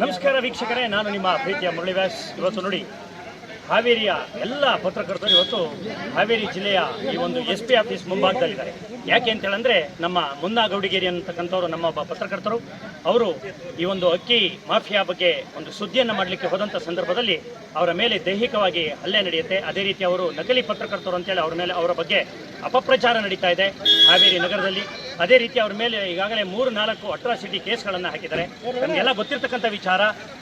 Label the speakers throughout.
Speaker 1: ನಮಸ್ಕಾರ ವೀಕ್ಷಕರೇ, ನಾನು ನಿಮ್ಮ ಪ್ರೀತಿಯ ಮುರಳಿ ವ್ಯಾಸ್. ಇವತ್ತು ನೋಡಿ, ಹಾವೇರಿಯ ಎಲ್ಲ ಪತ್ರಕರ್ತರು ಇವತ್ತು ಹಾವೇರಿ ಜಿಲ್ಲೆಯ ಈ ಒಂದು SP ಆಫೀಸ್ ಮುಂಭಾಗದಲ್ಲಿದ್ದಾರೆ. ಯಾಕೆ ಅಂತೇಳಂದರೆ, ನಮ್ಮ ಮುನ್ನಾ ಗೌಡಿಗೇರಿ ಅಂತಕ್ಕಂಥವ್ರು ನಮ್ಮ ಒಬ್ಬ ಪತ್ರಕರ್ತರು. ಅವರು ಈ ಒಂದು ಅಕ್ಕಿ ಮಾಫಿಯಾ ಬಗ್ಗೆ ಒಂದು ಸುದ್ದಿಯನ್ನು ಮಾಡಲಿಕ್ಕೆ ಹೋದಂಥ ಸಂದರ್ಭದಲ್ಲಿ ಅವರ ಮೇಲೆ ದೈಹಿಕವಾಗಿ ಹಲ್ಲೆ ನಡೆಯುತ್ತೆ. ಅದೇ ರೀತಿ ಅವರು ನಕಲಿ ಪತ್ರಕರ್ತರು ಅಂತೇಳಿ ಅವರ ಬಗ್ಗೆ ಅಪಪ್ರಚಾರ ನಡೀತಾ ಇದೆ ಹಾವೇರಿ ನಗರದಲ್ಲಿ. ಅದೇ ರೀತಿ ಅವ್ರ ಮೇಲೆ ಈಗಾಗಲೇ 3-4 ಅಟ್ರಾಸಿಟಿ ಕೇಸ್ಗಳನ್ನು ಹಾಕಿದ್ದಾರೆ. ನಮಗೆಲ್ಲ ಗೊತ್ತಿರತಕ್ಕಂಥ ವಿಚಾರ,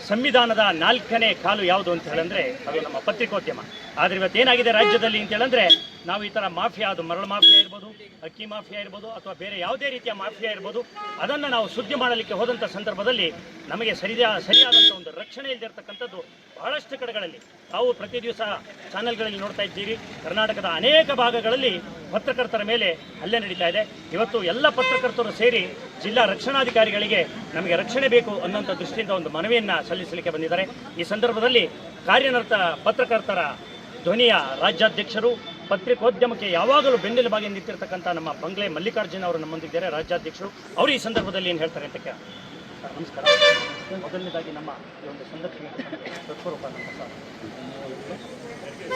Speaker 1: ಸಂವಿಧಾನದ 4ನೇ ಕಾಲು ಯಾವುದು ಅಂತ ಹೇಳಿದ್ರೆ ಅದು ನಮ್ಮ ಪತ್ರಿಕೋದ್ಯಮ. ಆದರೆ ಇವತ್ತೇನಾಗಿದೆ ರಾಜ್ಯದಲ್ಲಿ ಅಂತ ಹೇಳಿದ್ರೆ, ನಾವು ಈ ಥರ ಮಾಫಿಯಾ, ಅದು ಮರಳು ಮಾಫಿಯಾ ಇರ್ಬೋದು, ಅಕ್ಕಿ ಮಾಫಿಯಾ ಇರ್ಬೋದು, ಅಥವಾ ಬೇರೆ ಯಾವುದೇ ರೀತಿಯ ಮಾಫಿಯಾ ಇರ್ಬೋದು, ಅದನ್ನು ನಾವು ಸುದ್ದಿ ಮಾಡಲಿಕ್ಕೆ ಹೋದಂಥ ಸಂದರ್ಭದಲ್ಲಿ ನಮಗೆ ಸರಿಯಾದಂಥ ಒಂದು ರಕ್ಷಣೆ ಇಲ್ಲದಿರ್ತಕ್ಕಂಥದ್ದು ಬಹಳಷ್ಟು ಕಡೆಗಳಲ್ಲಿ ನಾವು ಪ್ರತಿ ದಿವಸ ಚಾನೆಲ್ಗಳಲ್ಲಿ ನೋಡ್ತಾ ಇದ್ದೀವಿ. ಕರ್ನಾಟಕದ ಅನೇಕ ಭಾಗಗಳಲ್ಲಿ ಪತ್ರಕರ್ತರ ಮೇಲೆ ಹಲ್ಲೆ ನಡೀತಾ ಇದೆ. ಇವತ್ತು ಎಲ್ಲ ಪತ್ರಕರ್ತರು ಸೇರಿ ಜಿಲ್ಲಾ ರಕ್ಷಣಾಧಿಕಾರಿಗಳಿಗೆ ನಮಗೆ ರಕ್ಷಣೆ ಬೇಕು ಅನ್ನೋಂಥ ದೃಷ್ಟಿಯಿಂದ ಒಂದು ಮನವಿಯನ್ನು ಸಲ್ಲಿಸಲಿಕ್ಕೆ ಬಂದಿದ್ದಾರೆ. ಈ ಸಂದರ್ಭದಲ್ಲಿ ಕಾರ್ಯನಿರತ ಪತ್ರಕರ್ತರ ಧ್ವನಿಯ ರಾಜ್ಯಾಧ್ಯಕ್ಷರು, ಪತ್ರಿಕೋದ್ಯಮಕ್ಕೆ ಯಾವಾಗಲೂ ಬೆನ್ನೆಲುಬಾಗಿ ನಿಂತಿರ್ತಕ್ಕಂಥ ನಮ್ಮ ಬಂಗ್ಲೆ ಮಲ್ಲಿಕಾರ್ಜುನ ಅವರು ನಮ್ಮೊಂದಿದ್ದಾರೆ, ರಾಜ್ಯಾಧ್ಯಕ್ಷರು. ಅವರು ಈ ಸಂದರ್ಭದಲ್ಲಿ ಏನು ಹೇಳ್ತಾರೆ ಅಂತ ಕೇಳ. ನಮಸ್ಕಾರ. ಮೊದಲನೇದಾಗಿ ನಮ್ಮ ಈ ಒಂದು ಸಂದರ್ಶನಕ್ಕೆ ಹೃತ್ಪೂರ್ವಕ ನಮಸ್ಕಾರ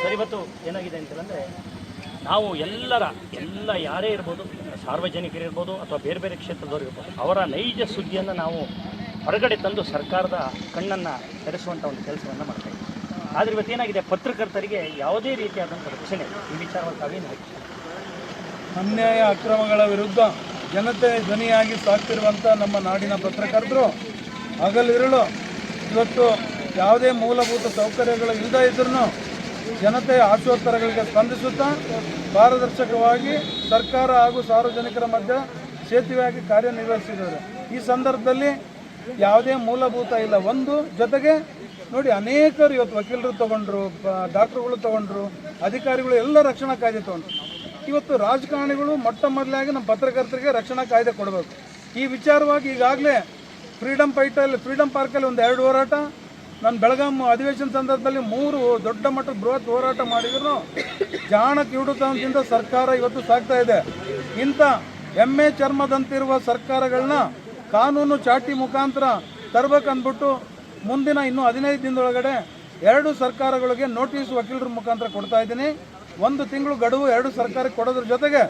Speaker 1: ಸರ್. ಇವತ್ತು ಏನಾಗಿದೆ ಅಂತಂದರೆ, ನಾವು ಎಲ್ಲ ಯಾರೇ ಇರ್ಬೋದು, ಸಾರ್ವಜನಿಕರಿರ್ಬೋದು ಅಥವಾ ಬೇರೆ ಬೇರೆ ಕ್ಷೇತ್ರದವರು ಇರ್ಬೋದು, ಅವರ ನೈಜ ಸುದ್ದಿಯನ್ನು ನಾವು ಹೊರಗಡೆ ತಂದು ಸರ್ಕಾರದ ಕಣ್ಣನ್ನು ತೆರೆಸುವಂಥ ಒಂದು ಕೆಲಸವನ್ನು ಮಾಡ್ತಾಯಿದ್ದೀವಿ. ಆದರೆ ಇವತ್ತೇನಾಗಿದೆ, ಪತ್ರಕರ್ತರಿಗೆ ಯಾವುದೇ ರೀತಿಯಾದಂಥ ರಕ್ಷಣೆ ಈ ವಿಚಾರವಾಗಿ ತಾವೇನು ಹಾಕಿ
Speaker 2: ಅನ್ಯಾಯ ಅಕ್ರಮಗಳ ವಿರುದ್ಧ ಜನತೆ ಧ್ವನಿಯಾಗಿ ಸಾಕ್ತಿರುವಂಥ ನಮ್ಮ ನಾಡಿನ ಪತ್ರಕರ್ತರು ಹಗಲಿರುಳು ಇವತ್ತು ಯಾವುದೇ ಮೂಲಭೂತ ಸೌಕರ್ಯಗಳು ಇಲ್ಲದೇ ಇದ್ರೂ ಜನತೆಯ ಆಶೋತ್ತರಗಳಿಗೆ ಸ್ಪಂದಿಸುತ್ತಾ ಪಾರದರ್ಶಕವಾಗಿ ಸರ್ಕಾರ ಹಾಗೂ ಸಾರ್ವಜನಿಕರ ಮಧ್ಯೆ ಸೇತುವೆಯಾಗಿ ಕಾರ್ಯನಿರ್ವಹಿಸಿದ್ದಾರೆ. ಈ ಸಂದರ್ಭದಲ್ಲಿ ಯಾವುದೇ ಮೂಲಭೂತ ಇಲ್ಲ. ಒಂದು ಜೊತೆಗೆ ನೋಡಿ, ಅನೇಕರು ಇವತ್ತು ವಕೀಲರು ತೊಗೊಂಡ್ರು, ಡಾಕ್ಟ್ರುಗಳು ತೊಗೊಂಡ್ರು, ಅಧಿಕಾರಿಗಳು ಎಲ್ಲ ರಕ್ಷಣಾ ಕಾಯ್ದೆ ತೊಗೊಂಡ್ರು. ಇವತ್ತು ರಾಜಕಾರಣಿಗಳು ಮೊಟ್ಟ ಮೊದಲಾಗಿ ನಮ್ಮ ಪತ್ರಕರ್ತರಿಗೆ ರಕ್ಷಣಾ ಕಾಯ್ದೆ ಕೊಡಬೇಕು. ಈ ವಿಚಾರವಾಗಿ ಈಗಾಗಲೇ ಫ್ರೀಡಮ್ ಪಾರ್ಕಲ್ಲಿ ಒಂದು 2 ಹೋರಾಟ, ನಾನು ಬೆಳಗಾಂ ಅಧಿವೇಶನ ಸಂದರ್ಭದಲ್ಲಿ 3 ದೊಡ್ಡ ಮಟ್ಟದ ಬೃಹತ್ ಹೋರಾಟ ಮಾಡಿದ್ರು. ಜಾಣ ಕಿವುಡುತನದಿಂದ ಸರ್ಕಾರ ಇವತ್ತು ಸಾಗ್ತಾ ಇದೆ. ಇಂಥ ಎಮ್ಮೆ ಚರ್ಮದಂತಿರುವ ಸರ್ಕಾರಗಳನ್ನ ಕಾನೂನು ಚಾಟಿ ಮುಖಾಂತರ ತರಬೇಕಂದ್ಬಿಟ್ಟು ಮುಂದಿನ ಇನ್ನೂ 15 ದಿನದೊಳಗಡೆ 2 ಸರ್ಕಾರಗಳಿಗೆ ನೋಟಿಸ್ ವಕೀಲರ ಮುಖಾಂತರ ಕೊಡ್ತಾ ಇದ್ದೀನಿ. 1 ತಿಂಗಳು ಗಡುವು 2 ಸರ್ಕಾರಕ್ಕೆ ಕೊಡೋದ್ರ ಜೊತೆಗೆ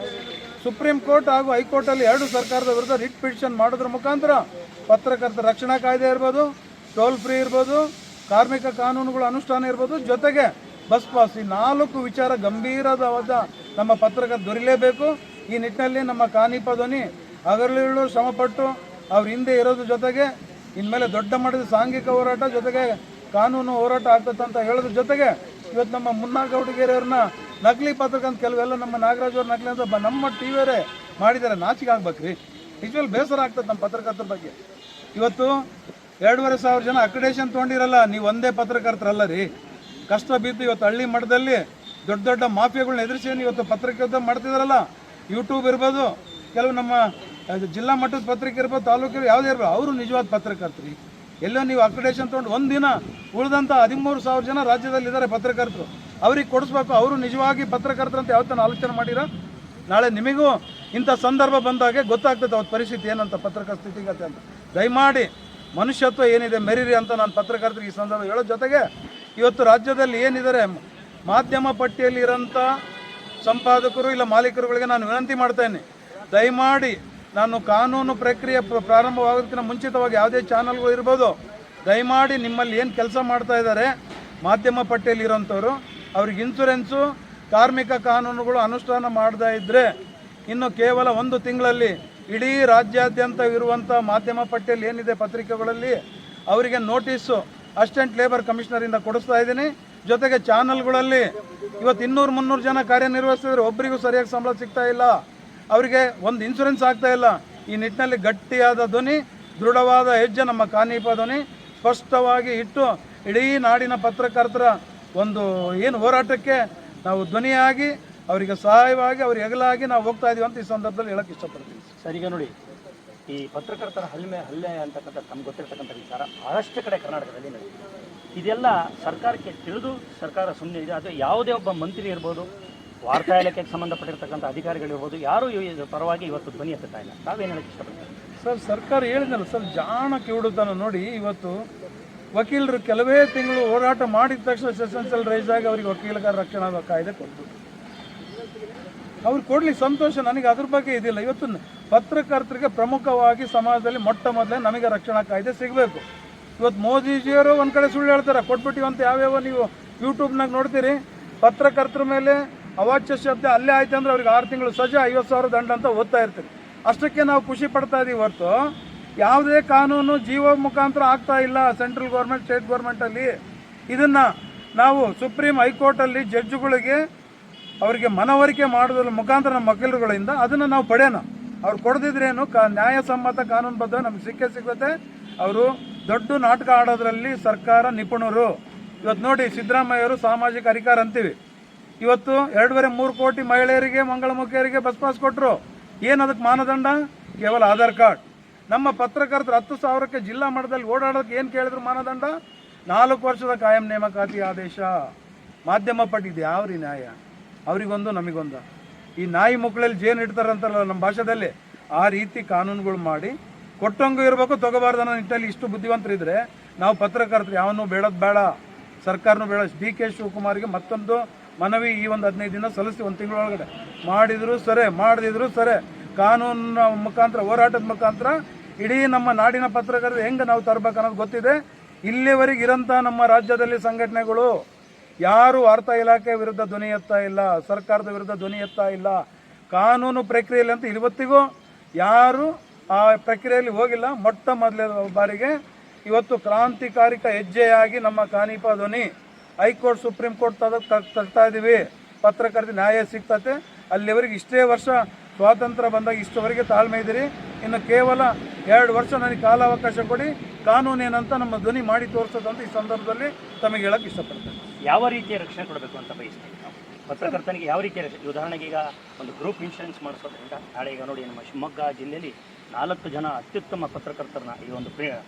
Speaker 2: ಸುಪ್ರೀಂ ಕೋರ್ಟ್ ಹಾಗೂ ಹೈಕೋರ್ಟಲ್ಲಿ 2 ಸರ್ಕಾರದ ವಿರುದ್ಧ ರಿಟ್ ಪಿಟಿಷನ್ ಮಾಡೋದ್ರ ಮುಖಾಂತರ ಪತ್ರಕರ್ತರ ರಕ್ಷಣಾ ಕಾಯ್ದೆ ಇರ್ಬೋದು, ಟೋಲ್ ಫ್ರೀ ಇರ್ಬೋದು, ಕಾರ್ಮಿಕ ಕಾನೂನುಗಳ ಅನುಷ್ಠಾನ ಇರ್ಬೋದು, ಜೊತೆಗೆ ಬಸ್ ಪಾಸ್, ಈ 4 ವಿಚಾರ ಗಂಭೀರವಾದ ನಮ್ಮ ಪತ್ರಕರ್ತ ದೊರೆಯಲೇಬೇಕು. ಈ ನಿಟ್ಟಿನಲ್ಲಿ ನಮ್ಮ ಕಾನಿಪ ಧ್ವನಿ ಹಗಲಿರುಳು ಶ್ರಮಪಟ್ಟು ಅವ್ರ ಹಿಂದೆ ಇರೋದ್ರ ಜೊತೆಗೆ ಇನ್ಮೇಲೆ ದೊಡ್ಡ ಮಟ್ಟದ ಸಾಂಘಿಕ ಹೋರಾಟ ಜೊತೆಗೆ ಕಾನೂನು ಹೋರಾಟ ಆಗ್ತದೆ ಅಂತ ಹೇಳೋದ್ರ ಜೊತೆಗೆ ಇವತ್ತು ನಮ್ಮ ಮುನ್ನಾ ಗೌಡಿಗೇರಿಯವ್ರನ್ನ ನಕಲಿ ಪತ್ರಕರ್ತ ಕೆಲವೆಲ್ಲ ನಮ್ಮ ನಾಗರಾಜ್ ಅವ್ರ ನಕಲಿ ಅಂತ ನಮ್ಮ ಟಿವಿಯವರೇ ಮಾಡಿದ್ದಾರೆ. ನಾಚಿಕೆ ಆಗ್ಬೇಕ್ರಿ, ನಿಜವಾಗ್ಲೂ ಬೇಸರ ಆಗ್ತದೆ ನಮ್ಮ ಪತ್ರಕರ್ತರ ಬಗ್ಗೆ. ಇವತ್ತು 2,500 ಜನ ಅಕ್ರಿಡೇಷನ್ ತೊಗೊಂಡಿರಲ್ಲ, ನೀವು ಒಂದೇ ಪತ್ರಕರ್ತರಲ್ಲ ರೀ. ಕಷ್ಟ ಬಿದ್ದು ಇವತ್ತು ಹಳ್ಳಿ ಮಟ್ಟದಲ್ಲಿ ದೊಡ್ಡ ಮಾಫಿಯಾಗಳನ್ನ ಎದುರಿಸಿ ಇವತ್ತು ಪತ್ರಕರ್ತ ಮಾಡ್ತಿದಾರಲ್ಲ. ಯೂಟ್ಯೂಬ್ ಇರ್ಬೋದು, ಕೆಲವು ನಮ್ಮ ಜಿಲ್ಲಾ ಮಟ್ಟದ ಪತ್ರಿಕೆ ಇರ್ಬೋದು, ತಾಲೂಕು ಯಾವುದೇ ಇರ್ಬೋದು, ಅವರು ನಿಜವಾದ ಪತ್ರಕರ್ತರಿ. ಎಲ್ಲೋ ನೀವು ಅಕ್ರಿಡೇಷನ್ ತೊಗೊಂಡು ಒಂದಿನ ಉಳಿದಂಥ 13,000 ಜನ ರಾಜ್ಯದಲ್ಲಿದ್ದಾರೆ ಪತ್ರಕರ್ತರು, ಅವ್ರಿಗೆ ಕೊಡಿಸ್ಬೇಕು. ಅವರು ನಿಜವಾಗಿ ಪತ್ರಕರ್ತರು ಅಂತ ಯಾವತ್ತೂ ಆಲೋಚನೆ ಮಾಡಿರ? ನಾಳೆ ನಿಮಗೂ ಇಂಥ ಸಂದರ್ಭ ಬಂದಾಗೆ ಗೊತ್ತಾಗ್ತದೆ ಅವತ್ತು ಪರಿಸ್ಥಿತಿ ಏನಂತ, ಪತ್ರಕರ್ತ ಸ್ಥಿತಿಗತಿ ಅಂತ. ದಯಮಾಡಿ ಮನುಷ್ಯತ್ವ ಏನಿದೆ ಮೆರೀರಿ ಅಂತ ನಾನು ಪತ್ರಕರ್ತರಿಗೆ ಈ ಸಂದರ್ಭ ಹೇಳೋ ಜೊತೆಗೆ, ಇವತ್ತು ರಾಜ್ಯದಲ್ಲಿ ಏನಿದ್ದಾರೆ ಮಾಧ್ಯಮ ಪಟ್ಟಿಯಲ್ಲಿ ಇರೋಂಥ ಸಂಪಾದಕರು ಇಲ್ಲ ಮಾಲೀಕರುಗಳಿಗೆ ನಾನು ವಿನಂತಿ ಮಾಡ್ತೇನೆ, ದಯಮಾಡಿ ನಾನು ಕಾನೂನು ಪ್ರಕ್ರಿಯೆ ಪ್ರಾರಂಭವಾಗೋದಕ್ಕಿಂತ ಮುಂಚಿತವಾಗಿ ಯಾವುದೇ ಚಾನಲ್ಗಳು ಇರ್ಬೋದು, ದಯಮಾಡಿ ನಿಮ್ಮಲ್ಲಿ ಏನು ಕೆಲಸ ಮಾಡ್ತಾ ಇದ್ದಾರೆ ಮಾಧ್ಯಮ ಪಟ್ಟಿಯಲ್ಲಿ ಇರೋಂಥವ್ರು, ಅವ್ರಿಗೆ ಇನ್ಶೂರೆನ್ಸು, ಕಾರ್ಮಿಕ ಕಾನೂನುಗಳು ಅನುಷ್ಠಾನ ಮಾಡದೇ ಇದ್ದರೆ ಇನ್ನು ಕೇವಲ 1 ತಿಂಗಳಲ್ಲಿ ಇಡೀ ರಾಜ್ಯಾದ್ಯಂತ ಇರುವಂಥ ಮಾಧ್ಯಮ ಪಟ್ಟಿಯಲ್ಲಿ ಏನಿದೆ ಪತ್ರಿಕೆಗಳಲ್ಲಿ ಅವರಿಗೆ ನೋಟಿಸು ಅಸಿಸ್ಟೆಂಟ್ ಲೇಬರ್ ಕಮಿಷನರಿಂದ ಕೊಡಿಸ್ತಾ ಇದ್ದೀನಿ. ಜೊತೆಗೆ ಚಾನಲ್ಗಳಲ್ಲಿ ಇವತ್ತು 200-300 ಜನ ಕಾರ್ಯನಿರ್ವಹಿಸ್ತಿದ್ರೆ ಒಬ್ಬರಿಗೂ ಸರಿಯಾಗಿ ಸಂಬಳ ಸಿಗ್ತಾ ಇಲ್ಲ, ಅವರಿಗೆ ಒಂದು ಇನ್ಶೂರೆನ್ಸ್ ಆಗ್ತಾ ಇಲ್ಲ. ಈ ನಿಟ್ಟಿನಲ್ಲಿ ಗಟ್ಟಿಯಾದ ಧ್ವನಿ, ದೃಢವಾದ ಹೆಜ್ಜೆ ನಮ್ಮ ಕಾನಿಪ ಧ್ವನಿ ಸ್ಪಷ್ಟವಾಗಿ ಇಟ್ಟು ಇಡೀ ನಾಡಿನ ಪತ್ರಕರ್ತರ ಒಂದು ಏನು ಹೋರಾಟಕ್ಕೆ ನಾವು ಧ್ವನಿಯಾಗಿ ಅವರಿಗೆ ಸಹಾಯವಾಗಿ ಅವ್ರಿಗೆ ಹೆಗಲಾಗಿ ನಾವು ಹೋಗ್ತಾ ಇದೀವಿ ಅಂತ ಈ ಸಂದರ್ಭದಲ್ಲಿ ಹೇಳಕ್ಕೆ ಇಷ್ಟಪಡ್ತೀನಿ.
Speaker 1: ಸರ್, ಈಗ ನೋಡಿ, ಈ ಪತ್ರಕರ್ತರ ಹಲ್ಲೆ ಅಂತಕ್ಕಂಥ ತಮ್ಗೆ ಗೊತ್ತಿರ್ತಕ್ಕಂಥ ವಿಚಾರ ಬಹಳಷ್ಟು ಕಡೆ ಕರ್ನಾಟಕದಲ್ಲಿ ನಡೆಯುತ್ತೆ. ಇದೆಲ್ಲ ಸರ್ಕಾರಕ್ಕೆ ತಿಳಿದು ಸರ್ಕಾರ ಸುಮ್ಮನೆ ಇದೆ. ಅದು ಯಾವುದೇ ಒಬ್ಬ ಮಂತ್ರಿ ಇರ್ಬೋದು, ವಾರ್ತಾ ಇಲಾಖೆಗೆ ಸಂಬಂಧಪಟ್ಟಿರ್ತಕ್ಕಂಥ ಅಧಿಕಾರಿಗಳಿರ್ಬೋದು, ಯಾರೂ ಪರವಾಗಿ ಇವತ್ತು ಧ್ವನಿ ಎತ್ತುತ್ತಾ ಇಲ್ಲ. ತಾವೇನು ಹೇಳಕ್ಕೆ ಇಷ್ಟಪಡ್ತೀವಿ?
Speaker 2: ಸರ್, ಸರ್ಕಾರ ಹೇಳಿದ್ನಲ್ಲ ಸರ್, ಜಾಣ ಕಿವುಡುತನ ನೋಡಿ. ಇವತ್ತು ವಕೀಲರು ಕೆಲವೇ ತಿಂಗಳು ಹೋರಾಟ ಮಾಡಿದ ತಕ್ಷಣ ಸೆಷನ್ಸಲ್ಲಿ ರೈಸ್ ಆಗಿ ಅವರಿಗೆ ವಕೀಲರ ರಕ್ಷಣಾ ಕಾಯ್ದೆ ಕೊಟ್ಬಿಟ್ಟು ಅವ್ರು ಕೊಡ್ಲಿ ಸಂತೋಷ, ನನಗೆ ಅದ್ರ ಬಗ್ಗೆ ಇದಿಲ್ಲ. ಇವತ್ತು ಪತ್ರಕರ್ತರಿಗೆ ಪ್ರಮುಖವಾಗಿ ಸಮಾಜದಲ್ಲಿ ಮೊಟ್ಟ ಮೊದಲೇ ನಮಗೆ ರಕ್ಷಣಾ ಕಾಯ್ದೆ ಸಿಗಬೇಕು. ಇವತ್ತು ಮೋದಿಜಿಯವರು ಒಂದು ಕಡೆ ಸುಳ್ಳು ಹೇಳ್ತಾರೆ, ಕೊಟ್ಬಿಟ್ಟಿವಂತ ಯಾವ್ಯಾವ ನೀವು ಯೂಟ್ಯೂಬ್ನಾಗ ನೋಡ್ತೀರಿ, ಪತ್ರಕರ್ತರ ಮೇಲೆ ಅವಾಚ್ಯ ಶಬ್ದ ಅಲ್ಲೇ ಆಯ್ತು ಅಂದರೆ ಅವ್ರಿಗೆ 6 ತಿಂಗಳು ಸಜಾ 50,000 ದಂಡ ಅಂತ ಓದ್ತಾ ಇರ್ತೀವಿ. ಅಷ್ಟಕ್ಕೆ ನಾವು ಖುಷಿ ಪಡ್ತಾ ಇದ್ದೀವಿ ಹೊರತು ಯಾವುದೇ ಕಾನೂನು ಜೀವ ಮುಖಾಂತರ ಆಗ್ತಾ ಇಲ್ಲ. ಸೆಂಟ್ರಲ್ ಗೌರ್ಮೆಂಟ್, ಸ್ಟೇಟ್ ಗೌರ್ಮೆಂಟಲ್ಲಿ ಇದನ್ನು ನಾವು ಸುಪ್ರೀಂ ಹೈಕೋರ್ಟಲ್ಲಿ ಜಡ್ಜ್ಗಳಿಗೆ ಅವರಿಗೆ ಮನವರಿಕೆ ಮಾಡೋದ್ರ ಮುಖಾಂತರ ನಮ್ಮ ವಕೀಲರುಗಳಿಂದ ಅದನ್ನು ನಾವು ಪಡೆಯೋಣ. ಅವ್ರು ಕೊಡದಿದ್ರೇನು ನ್ಯಾಯಸಮ್ಮತ ಕಾನೂನುಬದ್ಧ ನಮ್ಗೆ ಸಿಗುತ್ತೆ. ಅವರು ದೊಡ್ಡ ನಾಟಕ ಆಡೋದ್ರಲ್ಲಿ ಸರ್ಕಾರ ನಿಪುಣರು. ಇವತ್ತು ನೋಡಿ, ಸಿದ್ದರಾಮಯ್ಯವರು ಸಾಮಾಜಿಕ ಅಧಿಕಾರ ಅಂತೀವಿ, ಇವತ್ತು 2.5-3 ಕೋಟಿ ಮಹಿಳೆಯರಿಗೆ, ಮಂಗಳಮುಖಿಯರಿಗೆ ಬಸ್ ಪಾಸ್ ಕೊಟ್ಟರು. ಏನು ಅದಕ್ಕೆ ಮಾನದಂಡ? ಕೇವಲ ಆಧಾರ್ ಕಾರ್ಡ್. ನಮ್ಮ ಪತ್ರಕರ್ತರು 10,000ಕ್ಕೆ ಜಿಲ್ಲಾ ಮಟ್ಟದಲ್ಲಿ ಓಡಾಡೋದಕ್ಕೆ ಏನು ಕೇಳಿದ್ರು ಮಾನದಂಡ? 4 ವರ್ಷದ ಕಾಯಂ ನೇಮಕಾತಿ ಆದೇಶ. ಮಾಧ್ಯಮ ಪಟ್ಟಿದ್ದು ಯಾವ್ರಿ ನ್ಯಾಯ? ಅವರಿಗೊಂದು ನಮಗೊಂದು. ಈ ನಾಯಿ ಮುಕ್ಕಳಲ್ಲಿ ಜೇನು ಇಡ್ತಾರಂತಾರಲ್ಲ ನಮ್ಮ ಭಾಷೆದಲ್ಲಿ, ಆ ರೀತಿ ಕಾನೂನುಗಳು ಮಾಡಿ ಕೊಟ್ಟಂಗೂ ಇರಬೇಕು, ತಗೋಬಾರ್ದು ಅನ್ನೋ ನಿಟ್ಟಲ್ಲಿ ಇಷ್ಟು ಬುದ್ಧಿವಂತರಿದ್ರೆ ನಾವು ಪತ್ರಕರ್ತರು ಯಾವನ್ನೂ ಬೇಡದು ಬೇಡ, ಸರ್ಕಾರನೂ ಬೇಡ. ಡಿ ಕೆ ಶಿವಕುಮಾರ್ಗೆ ಮತ್ತೊಂದು ಮನವಿ ಈ ಒಂದು 15 ದಿನ ಸಲ್ಲಿಸಿ 1 ತಿಂಗಳೊಳಗಡೆ ಮಾಡಿದ್ರು ಸರಿ, ಮಾಡದಿದ್ರು ಸರಿ, ಕಾನೂನಿನ ಮುಖಾಂತರ, ಹೋರಾಟದ ಮುಖಾಂತರ ಇಡೀ ನಮ್ಮ ನಾಡಿನ ಪತ್ರಕರ್ತರು ಹೆಂಗೆ ನಾವು ತರಬೇಕು ಅನ್ನೋದು ಗೊತ್ತಿದೆ. ಇಲ್ಲಿವರೆಗೆ ಇರೋಂಥ ನಮ್ಮ ರಾಜ್ಯದಲ್ಲಿ ಸಂಘಟನೆಗಳು ಯಾರು ವಾರ್ತಾ ಇಲಾಖೆ ವಿರುದ್ಧ ಧ್ವನಿ ಎತ್ತಾ ಇಲ್ಲ, ಸರ್ಕಾರದ ವಿರುದ್ಧ ಧ್ವನಿ ಎತ್ತಾ ಇಲ್ಲ. ಕಾನೂನು ಪ್ರಕ್ರಿಯೆಯಲ್ಲಿ ಅಂತ ಇವತ್ತಿಗೂ ಯಾರು ಆ ಪ್ರಕ್ರಿಯೆಯಲ್ಲಿ ಹೋಗಿಲ್ಲ. ಮೊಟ್ಟ ಮೊದಲ ಬಾರಿಗೆ ಇವತ್ತು ಕ್ರಾಂತಿಕಾರಿಕ ಹೆಜ್ಜೆಯಾಗಿ ನಮ್ಮ ಕಾನೀಪ ಧ್ವನಿ ಹೈಕೋರ್ಟ್, ಸುಪ್ರೀಂ ಕೋರ್ಟ್ ತರ್ತಾ ಇದ್ದೀವಿ. ಪತ್ರಕರ್ತ ನ್ಯಾಯ ಸಿಗ್ತತೆ. ಅಲ್ಲಿವರೆಗೆ ಇಷ್ಟೇ ವರ್ಷ ಸ್ವಾತಂತ್ರ್ಯ ಬಂದಾಗ ಇಷ್ಟವರೆಗೆ ತಾಳ್ಮೆ ಇದ್ದೀರಿ. ಇನ್ನು ಕೇವಲ 2 ವರ್ಷ ನನಗೆ ಕಾಲಾವಕಾಶ ಕೊಡಿ, ಕಾನೂನು ಏನಂತ ನಮ್ಮ ಧ್ವನಿ ಮಾಡಿ ತೋರಿಸೋದಂತ ಈ ಸಂದರ್ಭದಲ್ಲಿ ತಮಗೆ ಹೇಳಕ್ಕೆ ಇಷ್ಟಪಡ್ತೇನೆ.
Speaker 1: ಯಾವ ರೀತಿಯ ರಕ್ಷಣೆ ಕೊಡಬೇಕು ಅಂತ ಬಯಸ್ತೀವಿ ನಾವು ಪತ್ರಕರ್ತನಿಗೆ? ಯಾವ ರೀತಿಯ ರಕ್ಷಣೆ? ಉದಾಹರಣೆಗೆ ಈಗ ಒಂದು ಗ್ರೂಪ್ ಇನ್ಶೂರೆನ್ಸ್ ಮಾಡಿಸೋದ್ರಿಂದ ನಾಳೆ ಈಗ ನೋಡಿ, ನಮ್ಮ ಶಿವಮೊಗ್ಗ ಜಿಲ್ಲೆಯಲ್ಲಿ 4 ಜನ ಅತ್ಯುತ್ತಮ ಪತ್ರಕರ್ತರನ್ನ, ಈ ಒಂದು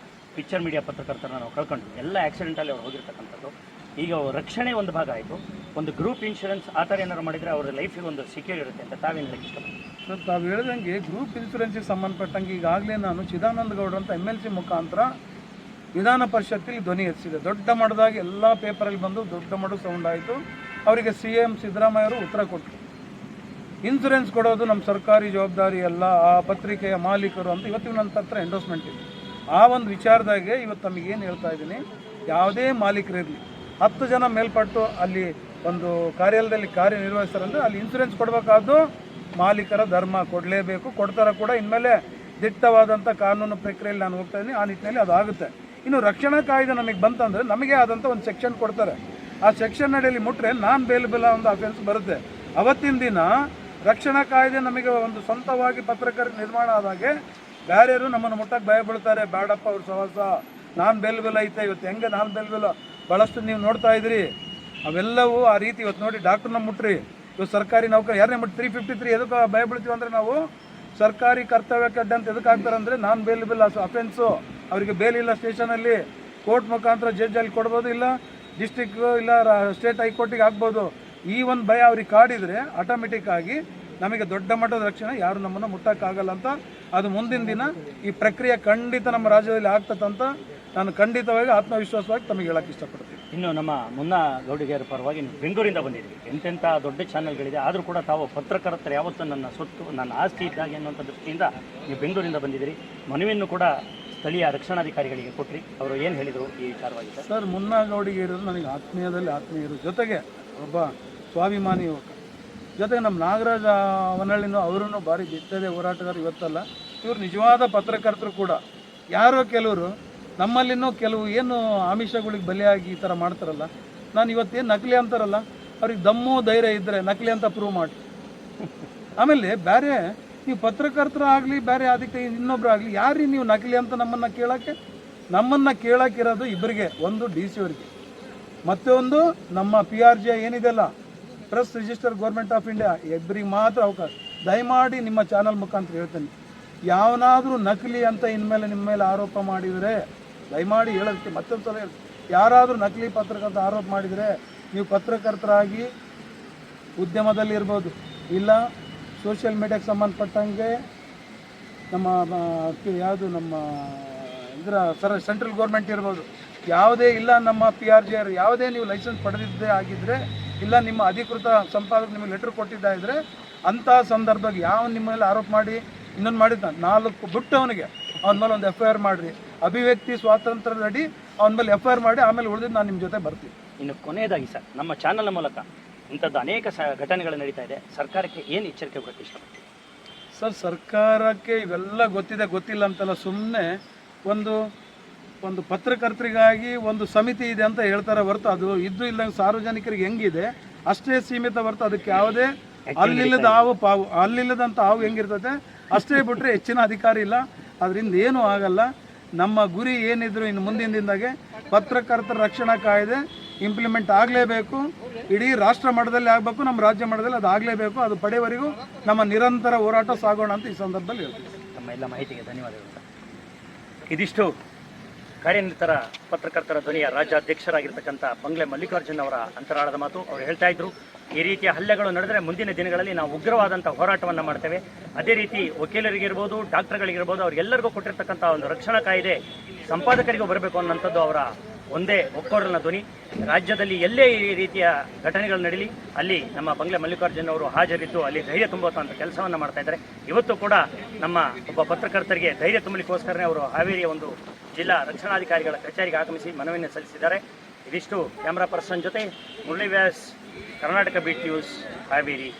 Speaker 1: ಪಿಕ್ಚರ್ ಮೀಡಿಯಾ ಪತ್ರಕರ್ತರನ್ನ ನಾವು ಕಳ್ಕೊಂಡು ಎಲ್ಲ ಆಕ್ಸಿಡೆಂಟಲ್ಲಿ ಅವ್ರು ಹೋಗಿರ್ತಕ್ಕಂಥದ್ದು. ಈಗ ರಕ್ಷಣೆ ಒಂದು ಭಾಗ ಆಯಿತು, ಒಂದು ಗ್ರೂಪ್ ಇನ್ಶೂರೆನ್ಸ್ ಆ ಥರ ಏನಾರು ಮಾಡಿದರೆ ಅವ್ರ ಲೈಫಿಗೆ ಒಂದು ಸೆಕ್ಯೂರ್ ಇರುತ್ತೆ ಅಂತ ತಾವೇನು ಹೇಳಕ್ಕೆ ಇಷ್ಟಪಡ್ತೀವಿ?
Speaker 2: ಸರ್, ತಾವು ಹೇಳಿದಂಗೆ ಗ್ರೂಪ್ ಇನ್ಶೂರೆನ್ಸಿಗೆ ಸಂಬಂಧಪಟ್ಟಂಗೆ ಈಗಾಗಲೇ ನಾನು ಚಿದಾನಂದ ಗೌಡ್ರು ಅಂತ MLC ಮುಖಾಂತರ ವಿಧಾನ ಪರಿಷತ್ತಲ್ಲಿ ಧ್ವನಿ ಎತ್ತಿಸಿದೆ. ದೊಡ್ಡ ಮಟ್ಟದಾಗಿ ಎಲ್ಲ ಪೇಪರಲ್ಲಿ ಬಂದು ದೊಡ್ಡ ಮಟ್ಟದ ಸೌಂಡ್ ಆಯಿತು. ಅವರಿಗೆ CM ಸಿದ್ದರಾಮಯ್ಯವರು ಉತ್ತರ ಕೊಟ್ಟರು. ಇನ್ಶೂರೆನ್ಸ್ ಕೊಡೋದು ನಮ್ಮ ಸರ್ಕಾರಿ ಜವಾಬ್ದಾರಿ ಅಲ್ಲ, ಆ ಪತ್ರಿಕೆಯ ಮಾಲೀಕರು ಅಂತ ಇವತ್ತಿನ ನನ್ನ ಹತ್ರ ಎಂಡೋಸ್ಮೆಂಟ್ ಇದೆ. ಆ ಒಂದು ವಿಚಾರದಾಗೆ ಇವತ್ತು ನಮಗೇನು ಹೇಳ್ತಾ ಇದ್ದೀನಿ, ಯಾವುದೇ ಮಾಲೀಕರಿರಲಿ 10 ಜನ ಮೇಲ್ಪಟ್ಟು ಅಲ್ಲಿ ಒಂದು ಕಾರ್ಯಾಲಯದಲ್ಲಿ ಕಾರ್ಯನಿರ್ವಹಿಸ್ತಾರಂದರೆ ಅಲ್ಲಿ ಇನ್ಶೂರೆನ್ಸ್ ಕೊಡಬೇಕಾದ್ದು ಮಾಲೀಕರ ಧರ್ಮ, ಕೊಡಲೇಬೇಕು, ಕೊಡ್ತಾರ ಕೂಡ. ಇನ್ಮೇಲೆ ದಿಟ್ಟವಾದಂಥ ಕಾನೂನು ಪ್ರಕ್ರಿಯೆಯಲ್ಲಿ ನಾನು ಹೋಗ್ತಾ ಇದ್ದೀನಿ, ಆ ನಿಟ್ಟಿನಲ್ಲಿ ಅದಾಗುತ್ತೆ. ಇನ್ನು ರಕ್ಷಣಾ ಕಾಯ್ದೆ ನಮಗೆ ಬಂತಂದರೆ ನಮಗೆ ಆದಂಥ ಒಂದು ಸೆಕ್ಷನ್ ಕೊಡ್ತಾರೆ. ಆ ಸೆಕ್ಷನ್ ಅಡಿಯಲ್ಲಿ ಮುಟ್ಟರೆ ನಾನ್ ಬೇಲಬಲ್ ಒಂದು ಅಫೆನ್ಸ್ ಬರುತ್ತೆ. ಅವತ್ತಿನ ದಿನ ರಕ್ಷಣಾ ಕಾಯ್ದೆ ನಮಗೆ ಒಂದು ಸ್ವಂತವಾಗಿ ಪತ್ರಕರ್ತ ನಿರ್ಮಾಣ ಆದಾಗೆ ಬೇರೆಯವರು ನಮ್ಮನ್ನು ಮುಟ್ಟಕ್ಕೆ ಭಯ ಬೀಳ್ತಾರೆ. ಬೇಡಪ್ಪ ಅವ್ರ ಸಹವಾಸ, ನಾನ್ ಬೇಲಬಲ್ ಐತೆ. ಇವತ್ತು ಹೆಂಗೆ ನಾನ್ ಬೇಲಬಲ್ ಭಾಳಷ್ಟು ನೀವು ನೋಡ್ತಾ ಇದ್ರಿ, ಅವೆಲ್ಲವೂ ಆ ರೀತಿ. ಇವತ್ತು ನೋಡಿ, ಡಾಕ್ಟ್ರನ್ನ ಮುಟ್ರಿ, ಇವತ್ತು ಸರ್ಕಾರಿ ನೌಕರಿ ಯಾರನ್ನೇ ಮುಟ್ಟಿ 353 ಎದಕ್ಕೆ ಭಯ ಬೀಳ್ತೀವಿ ಅಂದರೆ ನಾವು ಸರ್ಕಾರಿ ಕರ್ತವ್ಯಕ್ಕೆ ಅಡ್ಡ ಅಂತ ಎದಕ್ಕೆ ಆಗ್ತಾರೆ ಅಂದರೆ ನಾನ್ ಬೇಲಬಲ್ ಅಫೆನ್ಸು. ಅವರಿಗೆ ಬೇಲ್ ಇಲ್ಲ ಸ್ಟೇಷನಲ್ಲಿ, ಕೋರ್ಟ್ ಮುಖಾಂತರ ಜಡ್ಜ್ ಅಲ್ಲಿ ಕೊಡ್ಬೋದು, ಇಲ್ಲ ಡಿಸ್ಟ್ರಿಕ್ ಇಲ್ಲ ಸ್ಟೇಟ್ ಹೈಕೋರ್ಟಿಗೆ ಆಗ್ಬೋದು. ಈ ಒಂದು ಭಯ ಅವ್ರಿಗೆ ಕಾಡಿದರೆ ಆಟೋಮೆಟಿಕ್ ಆಗಿ ನಮಗೆ ದೊಡ್ಡ ಮಟ್ಟದ ರಕ್ಷಣೆ ಯಾರು ನಮ್ಮನ್ನು ಮುಟ್ಟಕ್ಕಾಗಲ್ಲ ಅಂತ. ಅದು ಮುಂದಿನ ದಿನ ಈ ಪ್ರಕ್ರಿಯೆ ಖಂಡಿತ ನಮ್ಮ ರಾಜ್ಯದಲ್ಲಿ ಆಗ್ತದಂತ ನಾನು ಖಂಡಿತವಾಗಿ ಆತ್ಮವಿಶ್ವಾಸವಾಗಿ ತಮಗೆ ಹೇಳಕ್ಕೆ ಇಷ್ಟಪಡ್ತೀನಿ.
Speaker 1: ಇನ್ನು ನಮ್ಮ ಮುನ್ನಾ ಗೌಡಿಗೆಯರ ಪರವಾಗಿ ಬೆಂಗಳೂರಿಂದ ಬಂದಿದ್ವಿ. ಎಂತೆಂಥ ದೊಡ್ಡ ಚಾನಲ್ಗಳಿದೆ, ಆದರೂ ಕೂಡ ತಾವು ಪತ್ರಕರ್ತರು ಯಾವತ್ತೂ ನನ್ನ ಸೊತ್ತು, ನನ್ನ ಆಸ್ತಿ ಇದ್ದಾಗೆ ಅನ್ನುವಂಥ ದೃಷ್ಟಿಯಿಂದ ನೀವು ಬೆಂಗಳೂರಿಂದ ಬಂದಿದ್ದೀರಿ. ಮನವಿಯನ್ನು ಕೂಡ ಸ್ಥಳೀಯ ರಕ್ಷಣಾಧಿಕಾರಿಗಳಿಗೆ ಕೊಟ್ಟರಿ. ಅವರು ಏನು ಹೇಳಿದರು ಈ ವಿಚಾರವಾಗಿ?
Speaker 2: ಸರ್, ಮುನ್ನಾ ಗೌಡಿಗೆಯರು ನನಗೆ ಆತ್ಮೀಯರು, ಜೊತೆಗೆ ಒಬ್ಬ ಸ್ವಾಭಿಮಾನಿ ಯುವಕ, ಜೊತೆಗೆ ನಮ್ಮ ನಾಗರಾಜ ಅವನಹಳ್ಳಿನೂ ಅವರೂ ಭಾರಿ ದಿಟ್ಟದೆ ಹೋರಾಟಗಾರ. ಇವತ್ತಲ್ಲ, ಇವರು ನಿಜವಾದ ಪತ್ರಕರ್ತರು ಕೂಡ. ಯಾರೋ ಕೆಲವರು ನಮ್ಮಲ್ಲಿನೂ ಕೆಲವು ಏನು ಆಮಿಷಗಳಿಗೆ ಬಲಿಯಾಗಿ ಈ ಥರ ಮಾಡ್ತಾರಲ್ಲ, ನಾನು ಇವತ್ತೇನು ನಕಲಿ ಅಂತಾರಲ್ಲ, ಅವ್ರಿಗೆ ದಮ್ಮು ಧೈರ್ಯ ಇದ್ದರೆ ನಕಲಿ ಅಂತ ಪ್ರೂವ್ ಮಾಡಿ. ಆಮೇಲೆ ಬೇರೆ ನೀವು ಪತ್ರಕರ್ತರು ಆಗಲಿ, ಬೇರೆ ಅದಕ್ಕೆ ಇನ್ನೊಬ್ರು ಆಗಲಿ, ಯಾರೀ ನೀವು ನಕಲಿ ಅಂತ ನಮ್ಮನ್ನು ಕೇಳೋಕ್ಕಿರೋದು ಇಬ್ಬರಿಗೆ. ಒಂದು DC ಅವರಿಗೆ, ಮತ್ತೆ ಒಂದು ನಮ್ಮ PRJ ಏನಿದೆಲ್ಲ, press register government of India, ಇಬ್ಬರಿಗೆ ಮಾತ್ರ ಅವಕಾಶ. ದಯಮಾಡಿ ನಿಮ್ಮ ಚಾನಲ್ ಮುಖಾಂತರ ಹೇಳ್ತೇನೆ, ಯಾವನಾದರೂ ನಕಲಿ ಅಂತ ಇನ್ಮೇಲೆ ನಿಮ್ಮ ಮೇಲೆ ಆರೋಪ ಮಾಡಿದರೆ ದಯಮಾಡಿ ಹೇಳೋದಕ್ಕೆ ಮತ್ತೊಂದು ಸಲ ಹೇಳ್ತೀನಿ. ಯಾರಾದರೂ ನಕಲಿ ಪತ್ರಕರ್ತ ಆರೋಪ ಮಾಡಿದರೆ ನೀವು ಪತ್ರಕರ್ತರಾಗಿ ಉದ್ಯಮದಲ್ಲಿ ಇರ್ಬೋದು, ಇಲ್ಲ ಸೋಷಿಯಲ್ ಮೀಡಿಯಾಕ್ಕೆ ಸಂಬಂಧಪಟ್ಟಂಗೆ ನಮ್ಮ ಯಾವುದು ನಮ್ಮ ಇದರ ಸೆಂಟ್ರಲ್ ಗೌರ್ಮೆಂಟ್ ಇರ್ಬೋದು, ಯಾವುದೇ ಇಲ್ಲ ನಮ್ಮ PRGR ಯಾವುದೇ ನೀವು ಲೈಸೆನ್ಸ್ ಪಡೆದಿದ್ದೇ ಆಗಿದ್ದರೆ, ಇಲ್ಲ ನಿಮ್ಮ ಅಧಿಕೃತ ಸಂಪಾದಕ ನಿಮಗೆ ಲೆಟ್ರ್ ಕೊಟ್ಟಿದ್ದಾಯಿದ್ರೆ, ಅಂಥ ಸಂದರ್ಭದಾಗ ಯಾವ ನಿಮ್ಮ ಮೇಲೆ ಆರೋಪ ಮಾಡಿ ಇನ್ನೊಂದು ಮಾಡಿದ್ದ 4 ಬಿಟ್ಟು ಅವನಿಗೆ ಅವನ ಮೇಲೆ ಒಂದು FIR ಮಾಡಿರಿ. ಅಭಿವ್ಯಕ್ತಿ ಸ್ವಾತಂತ್ರ್ಯದಡಿ ಅವನ ಮೇಲೆ FIR ಮಾಡಿ, ಆಮೇಲೆ ಉಳಿದಿದ್ದು ನಾನು ನಿಮ್ಮ ಜೊತೆ ಬರ್ತೀನಿ.
Speaker 1: ಇನ್ನು ಕೊನೆಯದಾಗಿ ಸರ್, ನಮ್ಮ ಚಾನಲ್ನ ಮೂಲಕ ಇಂಥದ್ದು ಅನೇಕ ಘಟನೆಗಳು ನಡೀತಾ ಇದೆ, ಸರ್ಕಾರಕ್ಕೆ ಏನು ಎಚ್ಚರಿಕೆ ಕೊಡಕ್ಕೆ ಇಷ್ಟಪಡ್ತೀವಿ?
Speaker 2: ಸರ್, ಸರ್ಕಾರಕ್ಕೆ ಇವೆಲ್ಲ ಗೊತ್ತಿಲ್ಲ ಅಂತಲ್ಲ, ಸುಮ್ಮನೆ ಒಂದು ಪತ್ರಕರ್ತರಿಗಾಗಿ ಒಂದು ಸಮಿತಿ ಇದೆ ಅಂತ ಹೇಳ್ತಾರೆ ಹೊರತು, ಅದು ಇದ್ದು ಇಲ್ಲ ಸಾರ್ವಜನಿಕರಿಗೆ ಹೆಂಗಿದೆ ಅಷ್ಟೇ ಸೀಮಿತ ಹೊರತು ಅದಕ್ಕೆ ಯಾವುದೇ ಅಲ್ಲಿಲ್ಲದಂಥ ಹಾವು ಹೆಂಗಿರ್ತದೆ ಅಷ್ಟೇ ಬಿಟ್ಟರೆ ಹೆಚ್ಚಿನ ಅಧಿಕಾರ ಇಲ್ಲ. ಅದರಿಂದ ಏನೂ ಆಗಲ್ಲ. ನಮ್ಮ ಗುರಿ ಏನಿದ್ರು ಇನ್ನು ಮುಂದಿನ ದಿನದಾಗೆ ಪತ್ರಕರ್ತರ ರಕ್ಷಣಾ ಕಾಯ್ದೆ ಇಂಪ್ಲಿಮೆಂಟ್ ಆಗಲೇಬೇಕು. ಇಡೀ ರಾಷ್ಟ್ರ ಮಟ್ಟದಲ್ಲಿ ಆಗಬೇಕು, ನಮ್ಮ ರಾಜ್ಯ ಮಟ್ಟದಲ್ಲಿ ಅದು ಆಗಲೇಬೇಕು. ಅದು ಪಡೆಯವರೆಗೂ ನಮ್ಮ ನಿರಂತರ ಹೋರಾಟ ಸಾಗೋಣ ಅಂತ ಈ ಸಂದರ್ಭದಲ್ಲಿ ಹೇಳ್ತೀವಿ.
Speaker 1: ನಮ್ಮ ಎಲ್ಲ ಮಾಹಿತಿಗೆ ಧನ್ಯವಾದಗಳು ಸರ್. ಇದಿಷ್ಟು ಕಾರ್ಯನಿರತರ ಪತ್ರಕರ್ತರ ಧ್ವನಿಯ ರಾಜ್ಯಾಧ್ಯಕ್ಷರಾಗಿರ್ತಕ್ಕಂಥ ಬಂಗ್ಲೆ ಮಲ್ಲಿಕಾರ್ಜುನ್ ಅವರ ಅಂತರಾಳದ ಮಾತು. ಅವರು ಹೇಳ್ತಾ ಇದ್ರು, ಈ ರೀತಿಯ ಹಲ್ಲೆಗಳು ನಡೆದರೆ ಮುಂದಿನ ದಿನಗಳಲ್ಲಿ ನಾವು ಉಗ್ರವಾದಂಥ ಹೋರಾಟವನ್ನು ಮಾಡ್ತೇವೆ. ಅದೇ ರೀತಿ ವಕೀಲರಿಗಿರ್ಬೋದು, ಡಾಕ್ಟರ್ಗಳಿಗಿರ್ಬೋದು, ಅವ್ರಿಗೆಲ್ಲರಿಗೂ ಕೊಟ್ಟಿರ್ತಕ್ಕಂಥ ಒಂದು ರಕ್ಷಣಾ ಕಾಯ್ದೆ ಸಂಪಾದಕರಿಗೂ ಬರಬೇಕು ಅನ್ನೋಂಥದ್ದು ಅವರ ಒಂದೇ ಒಕ್ಕೊರಲಿನ ಧ್ವನಿ. ರಾಜ್ಯದಲ್ಲಿ ಎಲ್ಲೇ ಈ ರೀತಿಯ ಘಟನೆಗಳು ನಡೀಲಿ, ಅಲ್ಲಿ ನಮ್ಮ ಬಂಗ್ಲೆ ಮಲ್ಲಿಕಾರ್ಜುನ್ ಅವರು ಹಾಜರಿದ್ದು ಅಲ್ಲಿ ಧೈರ್ಯ ತುಂಬುವಂಥ ಕೆಲಸವನ್ನು ಮಾಡ್ತಾ ಇದ್ದಾರೆ. ಇವತ್ತು ಕೂಡ ನಮ್ಮ ಒಬ್ಬ ಪತ್ರಕರ್ತರಿಗೆ ಧೈರ್ಯ ತುಂಬಲಿಕ್ಕೋಸ್ಕರನೇ ಅವರು ಹಾವೇರಿಯ ಒಂದು ಜಿಲ್ಲಾ ರಕ್ಷಣಾಧಿಕಾರಿಗಳ ಕಚೇರಿಗೆ ಆಗಮಿಸಿ ಮನವಿಯನ್ನು ಸಲ್ಲಿಸಿದ್ದಾರೆ. ಇದಿಷ್ಟು ಕ್ಯಾಮ್ರಾ ಪರ್ಸನ್ ಜೊತೆ ಮುರಳಿ ವ್ಯಾಸ್, ಕರ್ನಾಟಕ ಬೀಟ್ ನ್ಯೂಸ್, ಹಾವೇರಿ.